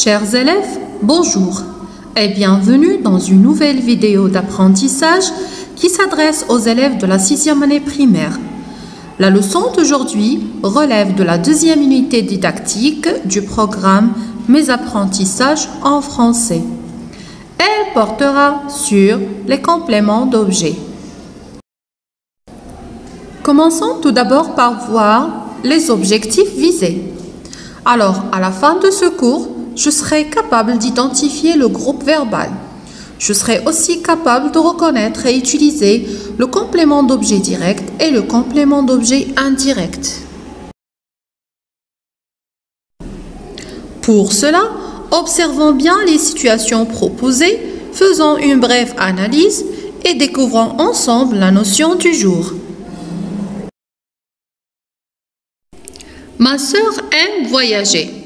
Chers élèves, bonjour et bienvenue dans une nouvelle vidéo d'apprentissage qui s'adresse aux élèves de la 6e année primaire. La leçon d'aujourd'hui relève de la 2e unité didactique du programme Mes apprentissages en français. Elle portera sur les compléments d'objets. Commençons tout d'abord par voir les objectifs visés. Alors, à la fin de ce cours, je serai capable d'identifier le groupe verbal. Je serai aussi capable de reconnaître et utiliser le complément d'objet direct et le complément d'objet indirect. Pour cela, observons bien les situations proposées, faisons une brève analyse et découvrons ensemble la notion du jour. Ma sœur aime voyager.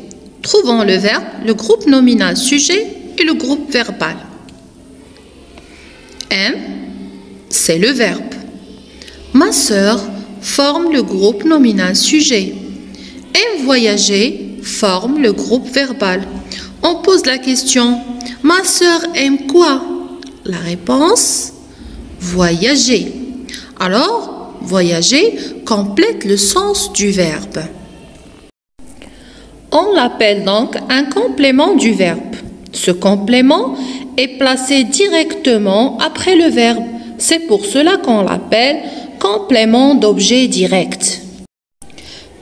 Trouvons le verbe, le groupe nominal sujet et le groupe verbal. Aime, c'est le verbe. Ma sœur forme le groupe nominal sujet. Aime voyager forme le groupe verbal. On pose la question, ma sœur aime quoi? La réponse, voyager. Alors, voyager complète le sens du verbe. On l'appelle donc un complément du verbe. Ce complément est placé directement après le verbe. C'est pour cela qu'on l'appelle complément d'objet direct.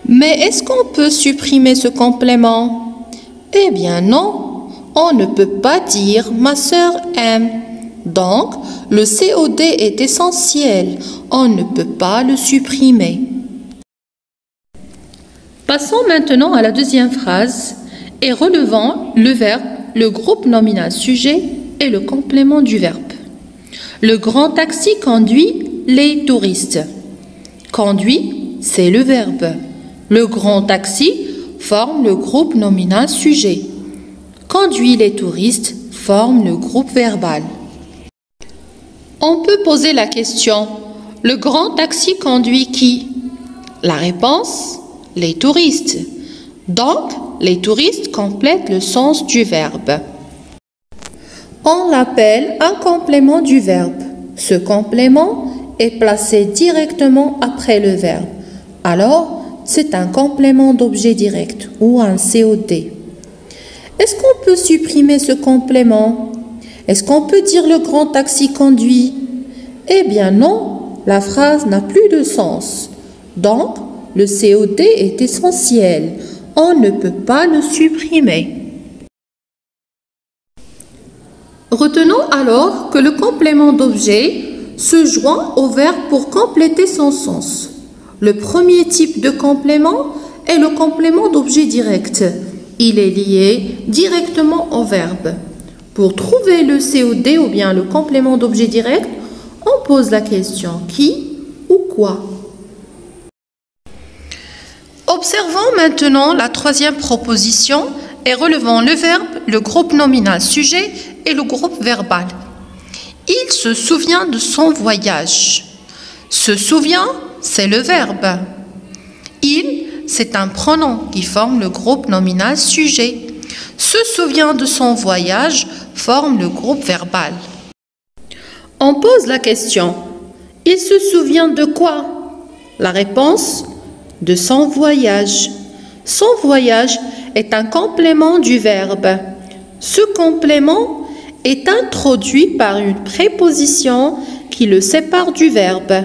Mais est-ce qu'on peut supprimer ce complément? Eh bien non, on ne peut pas dire « ma sœur aime ». Donc, le COD est essentiel. On ne peut pas le supprimer. Passons maintenant à la deuxième phrase et relevons le verbe, le groupe nominal sujet et le complément du verbe. Le grand taxi conduit les touristes. Conduit, c'est le verbe. Le grand taxi forme le groupe nominal sujet. Conduit les touristes forme le groupe verbal. On peut poser la question, le grand taxi conduit qui? La réponse, les touristes. Donc, les touristes complètent le sens du verbe. On l'appelle un complément du verbe. Ce complément est placé directement après le verbe. Alors, c'est un complément d'objet direct ou un COD. Est-ce qu'on peut supprimer ce complément? Est-ce qu'on peut dire le grand taxi conduit? Eh bien non, la phrase n'a plus de sens. Donc, le COD est essentiel. On ne peut pas le supprimer. Retenons alors que le complément d'objet se joint au verbe pour compléter son sens. Le premier type de complément est le complément d'objet direct. Il est lié directement au verbe. Pour trouver le COD ou bien le complément d'objet direct, on pose la question qui ou quoi. Observons maintenant la troisième proposition et relevons le verbe, le groupe nominal sujet et le groupe verbal. Il se souvient de son voyage. Se souvient, c'est le verbe. Il, c'est un pronom qui forme le groupe nominal sujet. Se souvient de son voyage forme le groupe verbal. On pose la question, il se souvient de quoi? La réponse, de son voyage. Son voyage est un complément du verbe. Ce complément est introduit par une préposition qui le sépare du verbe.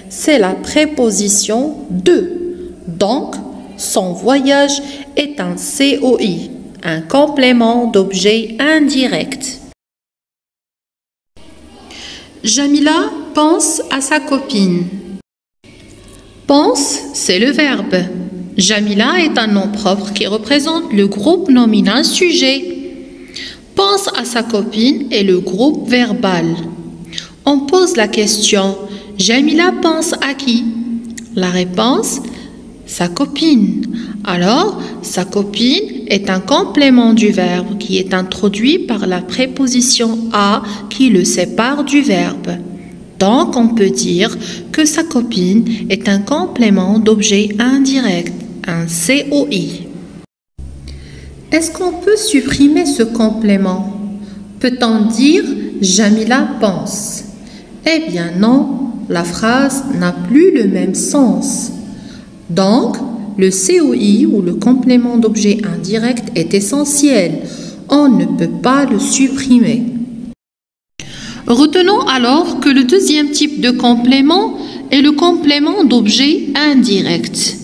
C'est la préposition de. Donc, son voyage est un COI, un complément d'objet indirect. Jamila pense à sa copine. Pense, c'est le verbe. Jamila est un nom propre qui représente le groupe nominal sujet. Pense à sa copine est le groupe verbal. On pose la question, Jamila pense à qui? La réponse, sa copine. Alors, sa copine est un complément du verbe qui est introduit par la préposition à qui le sépare du verbe. Donc, on peut dire que sa copine est un complément d'objet indirect, un COI. Est-ce qu'on peut supprimer ce complément? Peut-on dire « Jamila pense » ? Eh bien non, la phrase n'a plus le même sens. Donc, le COI ou le complément d'objet indirect est essentiel. On ne peut pas le supprimer. Retenons alors que le deuxième type de complément est le complément d'objet indirect.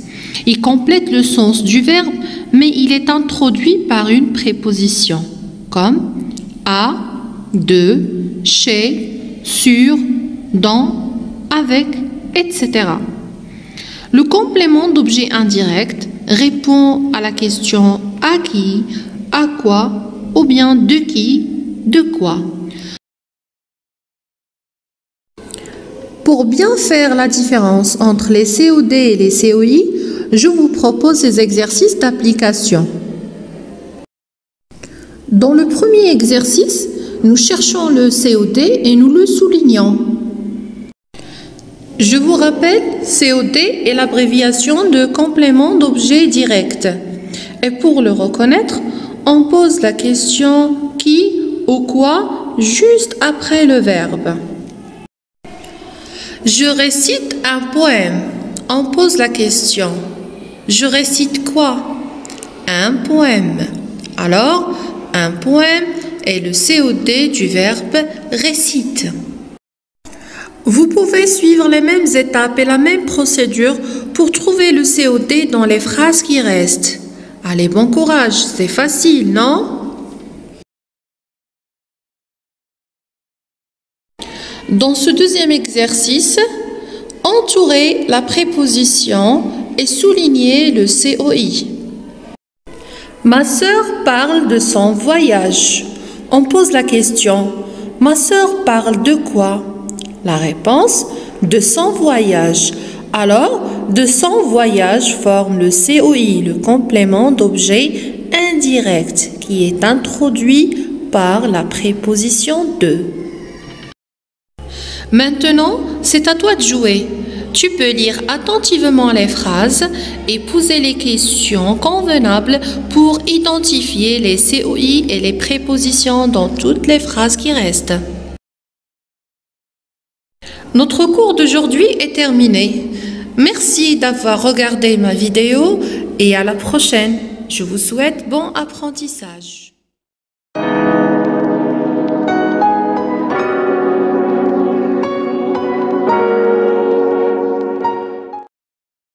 Il complète le sens du verbe, mais il est introduit par une préposition, comme à, de, chez, sur, dans, avec, etc. Le complément d'objet indirect répond à la question à qui, à quoi, ou bien de qui, de quoi. Pour bien faire la différence entre les COD et les COI, je vous propose ces exercices d'application. Dans le premier exercice, nous cherchons le COD et nous le soulignons. Je vous rappelle, COD est l'abréviation de complément d'objet direct. Et pour le reconnaître, on pose la question qui ou quoi juste après le verbe. Je récite un poème. On pose la question. Je récite quoi? Un poème. Alors, un poème est le COD du verbe récite. Vous pouvez suivre les mêmes étapes et la même procédure pour trouver le COD dans les phrases qui restent. Allez, bon courage, c'est facile, non? Dans ce deuxième exercice, entourez la préposition et soulignez le COI. Ma sœur parle de son voyage. On pose la question, ma sœur parle de quoi? La réponse, de son voyage. Alors, de son voyage forme le COI, le complément d'objet indirect, qui est introduit par la préposition de. Maintenant, c'est à toi de jouer. Tu peux lire attentivement les phrases et poser les questions convenables pour identifier les COI et les prépositions dans toutes les phrases qui restent. Notre cours d'aujourd'hui est terminé. Merci d'avoir regardé ma vidéo et à la prochaine. Je vous souhaite bon apprentissage.